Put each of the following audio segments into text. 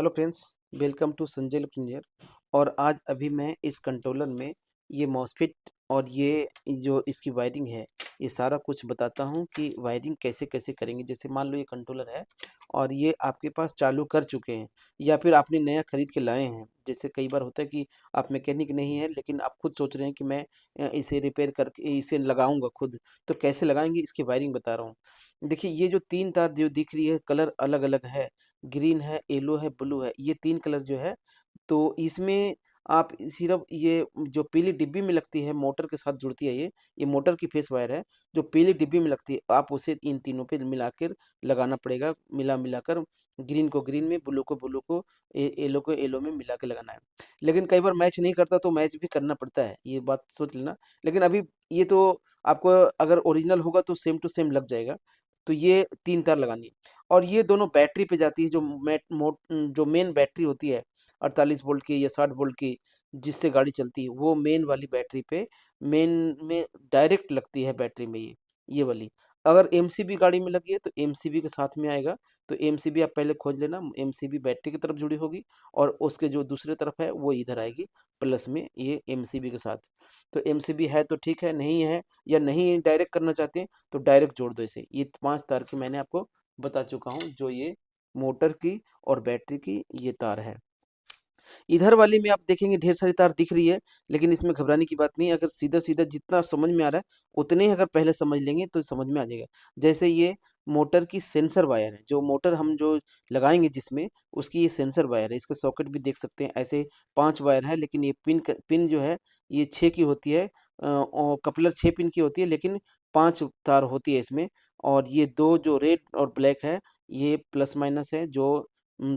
Hello friends, welcome to Sanjay engineer. और आज अभी मैं इस कंट्रोलर में ये मॉसफेट और ये जो इसकी वायरिंग है, ये सारा कुछ बताता हूँ कि वायरिंग कैसे कैसे करेंगे। जैसे मान लो ये कंट्रोलर है और ये आपके पास चालू कर चुके हैं या फिर आपने नया खरीद के लाए हैं। जैसे कई बार होता है कि आप मैकेनिक नहीं है लेकिन आप खुद सोच रहे हैं कि मैं इसे रिपेयर करके इसे लगाऊंगा खुद। तो कैसे लगाएंगे इसकी वायरिंग बता रहा हूँ। देखिए, ये जो तीन तार जो दिख रही है, कलर अलग अलग है। ग्रीन है, येलो है, ब्लू है, ये 3 कलर जो है, तो इसमें आप सिर्फ़ ये जो पीली डिब्बी में लगती है, मोटर के साथ जुड़ती है ये मोटर की फेस वायर है, जो पीली डिब्बी में लगती है, आप उसे इन तीनों पे मिलाकर लगाना पड़ेगा। मिलाकर ग्रीन को ग्रीन में, ब्लू को येलो को येलो में मिला के लगाना है। लेकिन कई बार मैच नहीं करता तो मैच भी करना पड़ता है, ये बात सोच लेना। लेकिन अभी ये तो आपको अगर ओरिजिनल होगा तो सेम टू सेम लग जाएगा। तो ये 3 तार लगानी है और ये दोनों बैटरी पे जाती है। जो मेन बैटरी होती है 48 वोल्ट की या 60 वोल्ट की, जिससे गाड़ी चलती है, वो मेन वाली बैटरी पे मेन में डायरेक्ट लगती है बैटरी में ये वाली। अगर एमसीबी गाड़ी में लगी है तो एमसीबी के साथ में आएगा। तो एमसीबी आप पहले खोज लेना, एमसीबी बैटरी की तरफ जुड़ी होगी और उसके जो दूसरी तरफ है वो इधर आएगी प्लस में, ये एमसीबी के साथ। तो एमसीबी है तो ठीक है, नहीं है या नहीं डायरेक्ट करना चाहते हैं तो डायरेक्ट जोड़ दो इसे। ये 5 तार की मैंने आपको बता चुका हूँ, जो ये मोटर की और बैटरी की ये तार है। इधर वाली में आप देखेंगे ढेर सारी तार दिख रही है, लेकिन इसमें घबराने की बात नहीं है। अगर सीधा-सीधा जितना समझ में आ रहा है, उतने ही अगर पहले समझ लेंगे तो समझ में आ जाएगा। जैसे ये मोटर की सेंसर वायर है, जो मोटर हम जो लगाएँगे जिसमें, उसकी ये सेंसर वायर है। इसका सॉकेट भी देख सकते हैं, ऐसे 5 वायर है, लेकिन ये पिन जो है, ये 6 की होती है। और कपलर 6 पिन की होती है, लेकिन 5 तार होती है इसमें। और ये 2 जो रेड और ब्लैक है, ये प्लस माइनस है, जो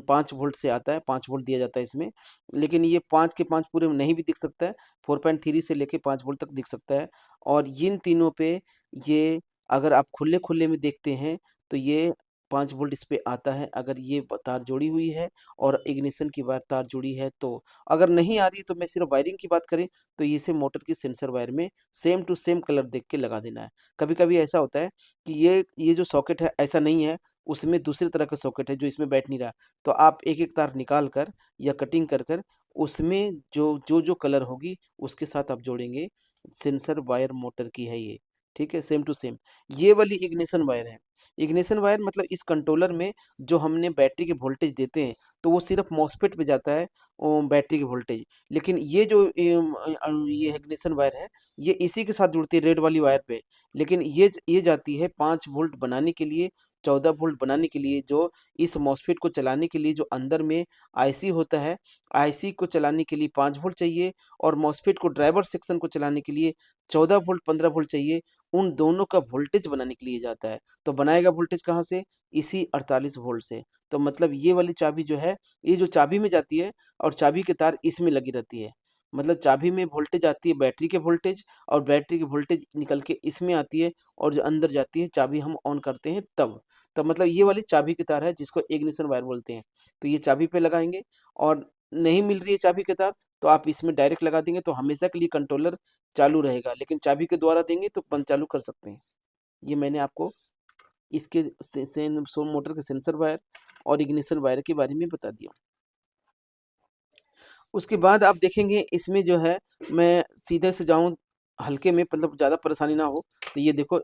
5 वोल्ट से आता है, 5 वोल्ट दिया जाता है इसमें। लेकिन ये 5 के 5 पूरे में नहीं भी दिख सकता है, 4.3 से लेके 5 वोल्ट तक दिख सकता है। और इन तीनों पे ये अगर आप खुले-खुले में देखते हैं, तो ये 5 वोल्ट इस पे आता है, अगर ये तार जुड़ी हुई है और इग्निशन की वायर तार जुड़ी है तो। अगर नहीं आ रही है तो मैं सिर्फ वायरिंग की बात करें, तो इसे मोटर की सेंसर वायर में सेम टू सेम कलर देख के लगा देना है। कभी-कभी ऐसा होता है कि ये जो सॉकेट है ऐसा नहीं है, उसमें दूसरी तरह का सॉकेट है जो इसमें बैठ नहीं रहा। तो आप एक-एक तार निकाल कर या कटिंग कर कर उसमें जो कलर होगी उसके साथ आप जोड़ेंगे। सेंसर वायर मोटर की है ये, ठीक है? Same to same. ये वाली इग्निशन वायर है। इग्निशन वायर मतलब इस कंट्रोलर में जो हमने बैटरी के वोल्टेज देते हैं, तो वो सिर्फ़ मॉसफेट पे जाता है बैटरी की वोल्टेज। लेकिन ये जो ये इग्निशन वायर है, ये इसी के साथ जुड़ती है रेड वाली वायर पे। लेकिन ये जाती है 5 वोल्ट बनाने के लिए, 14 वोल्ट बनाने के लिए, जो इस मॉसफेट को चलाने के लिए जो अंदर में आईसी होता है, आईसी को चलाने के लिए 5 वोल्ट चाहिए और मॉसफेट को ड्राइवर सेक्शन को चलाने के लिए 14 वोल्ट 15 वोल्ट चाहिए। उन दोनों का वोल्टेज बनाने के लिए जाता है। तो बनाएगा वोल्टेज कहाँ से? इसी 48 वोल्ट से। तो मतलब ये वाली चाबी जो है, ये जो चाबी में जाती है और चाबी की तार इसमें लगी रहती है। मतलब चाबी में वोल्टेज आती है बैटरी के वोल्टेज और बैटरी की वोल्टेज निकल के इसमें आती है और जो अंदर जाती है चाबी हम ऑन करते हैं तब। तो मतलब ये वाली चाबी की तार है जिसको इग्निशन वायर बोलते हैं। तो ये चाबी पे लगाएँगे और नहीं मिल रही है चाबी की तार, तो आप इसमें डायरेक्ट लगा देंगे तो हमेशा के लिए कंट्रोलर चालू रहेगा, लेकिन चाबी के द्वारा देंगे तो बंद चालू कर सकते हैं। ये मैंने आपको इसके सो मोटर के सेंसर वायर और इग्निशन वायर के बारे में बता दिया। उसके बाद आप देखेंगे इसमें जो है, मैं सीधे से जाऊँ हल्के में, मतलब ज़्यादा परेशानी ना हो, तो ये देखो,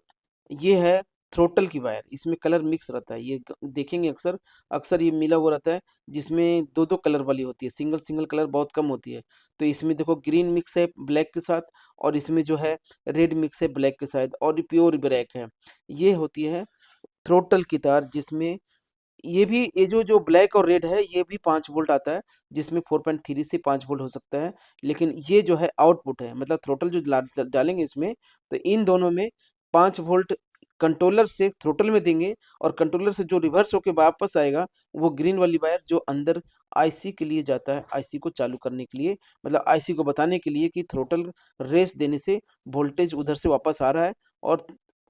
ये है थ्रॉटल की वायर। इसमें कलर मिक्स रहता है, ये देखेंगे अक्सर अक्सर ये मिला हुआ रहता है, जिसमें दो दो कलर वाली होती है, सिंगल सिंगल कलर बहुत कम होती है। तो इसमें देखो ग्रीन मिक्स है ब्लैक के साथ और इसमें जो है रेड मिक्स है ब्लैक के साथ और ये प्योर ब्लैक है। ये होती है थ्रॉटल की तार, जिसमें ये जो ब्लैक और रेड है, ये भी 5 वोल्ट आता है, जिसमें 4.3 से 5 वोल्ट हो सकता है। लेकिन ये जो है आउटपुट है, मतलब थ्रॉटल जो डालेंगे इसमें, तो इन दोनों में 5 वोल्ट कंट्रोलर से थ्रॉटल में देंगे और कंट्रोलर से जो रिवर्स होके वापस आएगा, वो ग्रीन वाली वायर जो अंदर आईसी के लिए जाता है, आईसी को चालू करने के लिए, मतलब आईसी को बताने के लिए कि थ्रॉटल रेस देने से वोल्टेज उधर से वापस आ रहा है और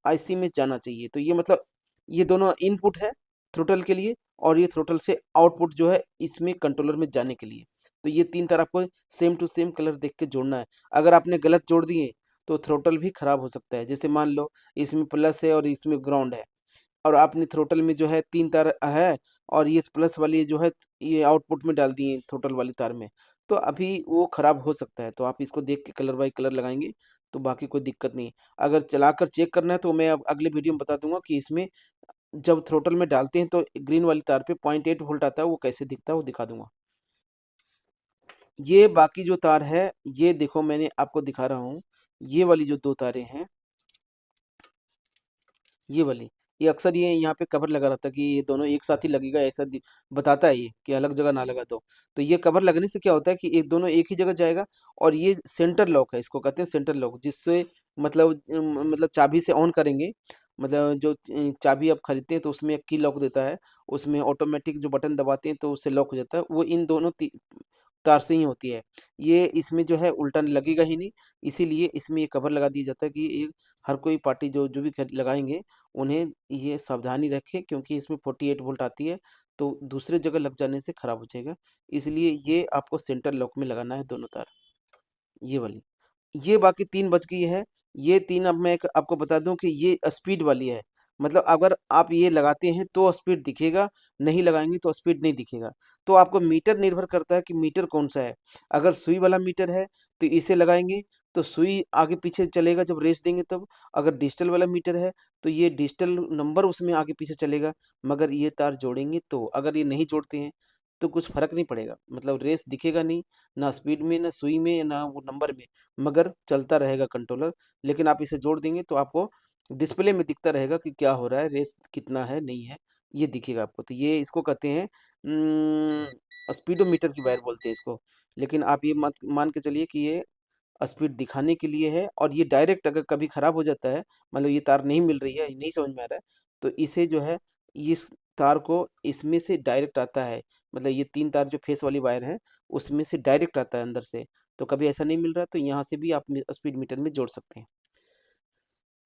आईसी में जाना चाहिए। तो ये मतलब ये दोनों इनपुट है थ्रॉटल के लिए और ये थ्रॉटल से आउटपुट जो है इसमें कंट्रोलर में जाने के लिए। तो ये 3 तार आपको सेम टू सेम कलर देख के जोड़ना है। अगर आपने गलत जोड़ दिए तो थ्रॉटल भी खराब हो सकता है। जैसे मान लो इसमें प्लस है और इसमें ग्राउंड है और आपने थ्रोटल में जो है 3 तार है और ये प्लस वाली जो है ये आउटपुट में डाल दिए थ्रोटल वाली तार में, तो अभी वो खराब हो सकता है। तो आप इसको देख के कलर बाय कलर लगाएँगे, तो बाकी कोई दिक्कत नहीं। अगर चलाकर चेक करना है तो मैं अब अगले वीडियो में बता दूँगा कि इसमें जब थ्रोटल में डालते हैं तो ग्रीन वाली तार पे 0.8 वोल्ट आता है, वो कैसे दिखता है वो दिखा दूँगा। ये बाकी जो तार है, ये देखो मैंने आपको दिखा रहा हूँ, ये वाली जो 2 तारें हैं, ये वाली, ये अक्सर ये यहाँ पे कवर लगा रहता है कि ये दोनों एक साथ ही लगेगा ऐसा बताता है ये कि अलग जगह ना लगा दो। तो ये कवर लगने से क्या होता है कि एक दोनों एक ही जगह जाएगा और ये सेंटर लॉक है, इसको कहते हैं सेंटर लॉक, जिससे मतलब चाबी से ऑन करेंगे, मतलब जो चाबी आप खरीदते हैं तो उसमें एक की लॉक देता है, उसमें ऑटोमेटिक जो बटन दबाते हैं तो उससे लॉक हो जाता है, वो इन दोनों तार से ही होती है। ये इसमें जो है उल्टा लगेगा ही नहीं, इसीलिए इसमें ये कवर लगा दिया जाता है कि ये हर कोई पार्टी जो जो भी लगाएँगे, उन्हें ये सावधानी रखें क्योंकि इसमें 48 वोल्ट आती है, तो दूसरे जगह लग जाने से खराब हो जाएगा। इसलिए ये आपको सेंटर लॉक में लगाना है दोनों तार, ये वाली। ये बाकी 3 बच गई है। ये 3 अब मैं एक आपको बता दूँ कि ये स्पीड वाली है। मतलब अगर आप ये लगाते हैं तो स्पीड दिखेगा, नहीं लगाएँगे तो स्पीड नहीं दिखेगा। तो आपको मीटर निर्भर करता है कि मीटर कौन-सा है। अगर सुई वाला मीटर है तो इसे लगाएँगे तो सुई आगे-पीछे चलेगा जब रेस देंगे तब। अगर डिजिटल वाला मीटर है तो ये डिजिटल नंबर उसमें आगे-पीछे चलेगा, मगर ये तार जोड़ेंगे तो। अगर ये नहीं जोड़ते हैं तो कुछ फ़र्क नहीं पड़ेगा। मतलब रेस दिखेगा नहीं, ना स्पीड में, ना सुई में, ना वो नंबर में। मगर चलता रहेगा कंट्रोलर, लेकिन आप इसे जोड़ देंगे तो आपको डिस्प्ले में दिखता रहेगा कि क्या हो रहा है, रेस कितना है, नहीं है, ये दिखेगा आपको। तो ये इसको कहते हैं स्पीडोमीटर की वायर बोलते हैं इसको। लेकिन आप ये मत मान के चलिए कि ये स्पीड दिखाने के लिए है और ये डायरेक्ट अगर कभी खराब हो जाता है, मतलब ये तार नहीं मिल रही है, नहीं समझ में आ रहा है, तो इसे जो है इस तार को इसमें से डायरेक्ट आता है। मतलब ये 3 तार जो फेस वाली वायर है, उसमें से डायरेक्ट आता है अंदर से। तो कभी ऐसा नहीं मिल रहा तो यहाँ से भी आप स्पीड मीटर में जोड़ सकते हैं।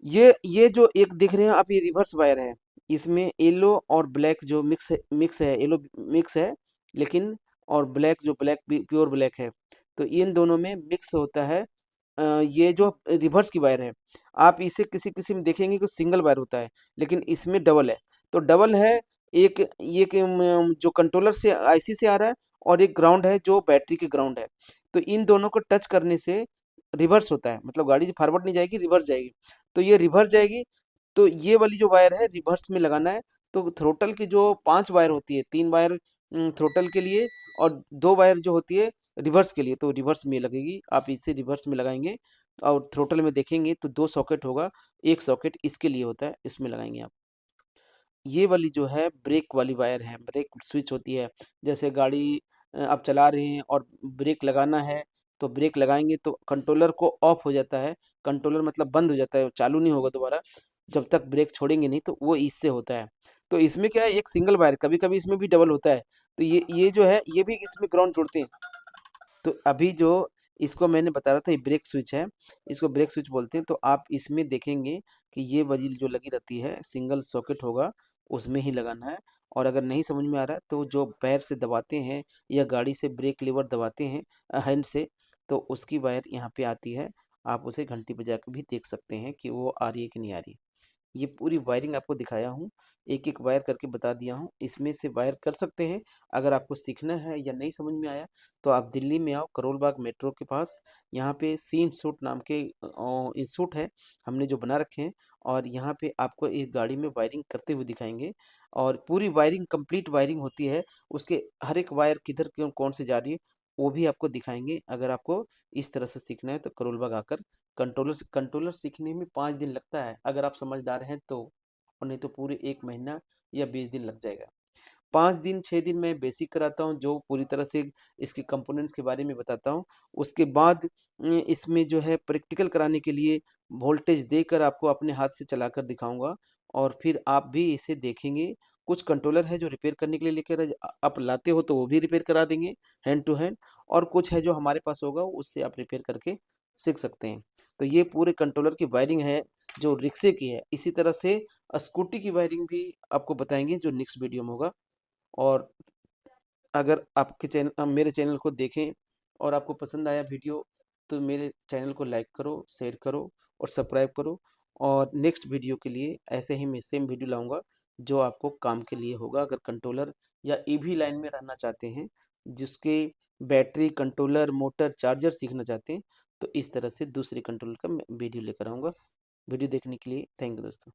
ये जो एक दिख रहे हैं आप, ये रिवर्स वायर है। इसमें येलो और ब्लैक जो मिक्स है, येलो मिक्स है, लेकिन और ब्लैक जो ब्लैक प्योर ब्लैक है। तो इन दोनों में मिक्स होता है ये जो रिवर्स की वायर है। आप इसे किसी-किसी में देखेंगे कि सिंगल वायर होता है, लेकिन इसमें डबल है। तो डबल है, एक ये कि जो कंट्रोलर से आईसी से आ रहा है और एक ग्राउंड है जो बैटरी के ग्राउंड है। तो इन दोनों को टच करने से रिवर्स होता है, मतलब गाड़ी फॉरवर्ड नहीं जाएगी, रिवर्स जाएगी। तो ये रिवर्स जाएगी, तो ये वाली जो वायर है रिवर्स में लगाना है। तो थ्रॉटल की जो 5 वायर होती है, 3 वायर थ्रॉटल के लिए और 2 वायर जो होती है रिवर्स के लिए, तो रिवर्स में लगेगी। आप इसे रिवर्स में लगाएँगे और थ्रॉटल में देखेंगे तो 2 सॉकेट होगा, 1 सॉकेट इसके लिए होता है, इसमें लगाएँगे आप। ये वाली जो है ब्रेक वाली वायर है, ब्रेक स्विच होती है। जैसे गाड़ी आप चला रहे हैं और ब्रेक लगाना है, तो ब्रेक लगाएँगे तो कंट्रोलर को ऑफ हो जाता है। कंट्रोलर मतलब बंद हो जाता है, चालू नहीं होगा दोबारा, जब तक ब्रेक छोड़ेंगे नहीं, तो वो इससे होता है। तो इसमें क्या है, एक सिंगल वायर, कभी-कभी इसमें भी डबल होता है। तो ये जो है, ये भी इसमें ग्राउंड जोड़ते हैं। तो अभी जो इसको मैंने बता रहा था, ये ब्रेक स्विच है, इसको ब्रेक स्विच बोलते हैं। तो आप इसमें देखेंगे कि ये वाली जो लगी रहती है, सिंगल सॉकेट होगा, उसमें ही लगाना है। और अगर नहीं समझ में आ रहा है तो जो पैर से दबाते हैं या गाड़ी से ब्रेक लीवर दबाते हैं हैंड से, तो उसकी वायर यहाँ पे आती है। आप उसे घंटी बजा के भी देख सकते हैं कि वो आ रही है कि नहीं आ रही। ये पूरी वायरिंग आपको दिखाया हूँ, एक-एक वायर करके बता दिया हूँ। इसमें से वायर कर सकते हैं। अगर आपको सीखना है या नहीं समझ में आया, तो आप दिल्ली में आओ, करोल बाग मेट्रो के पास। यहाँ पे सी इंस्टीट्यूट नाम के इंस्टीट्यूट है, हमने जो बना रखे हैं, और यहाँ पे आपको एक गाड़ी में वायरिंग करते हुए दिखाएँगे और पूरी वायरिंग, कंप्लीट वायरिंग होती है। उसके हर एक वायर किधर क्यों कौन से जा रही है, वो भी आपको दिखाएँगे। अगर आपको इस तरह से सीखना है तो करोल बाग आकर कंट्रोलर सीखने में 5 दिन लगता है, अगर आप समझदार हैं तो, और नहीं तो पूरे 1 महीना या 20 दिन लग जाएगा। 5 दिन 6 दिन मैं बेसिक कराता हूँ, जो पूरी तरह से इसके कंपोनेंट्स के बारे में बताता हूँ। उसके बाद इसमें जो है प्रैक्टिकल कराने के लिए वोल्टेज देकर आपको अपने हाथ से चलाकर दिखाऊँगा और फिर आप भी इसे देखेंगे। कुछ कंट्रोलर है जो रिपेयर करने के लिए लेकर आप लाते हो तो वो भी रिपेयर करा देंगे हैंड टू हैंड, और कुछ है जो हमारे पास होगा उससे आप रिपेयर करके सीख सकते हैं। तो ये पूरे कंट्रोलर की वायरिंग है जो रिक्शे की है। इसी तरह से स्कूटी की वायरिंग भी आपको बताएँगे जो नेक्स्ट वीडियो में होगा। और अगर आपके मेरे चैनल को देखें और आपको पसंद आया वीडियो, तो मेरे चैनल को लाइक करो, शेयर करो और सब्सक्राइब करो। और नेक्स्ट वीडियो के लिए ऐसे ही मैं सेम वीडियो लाऊँगा जो आपको काम के लिए होगा। अगर कंट्रोलर या ईवी लाइन में रहना चाहते हैं, जिसके बैटरी, कंट्रोलर, मोटर, चार्जर सीखना चाहते हैं, तो इस तरह से दूसरे कंट्रोलर का मैं वीडियो लेकर आऊँगा। वीडियो देखने के लिए थैंक यू दोस्तों।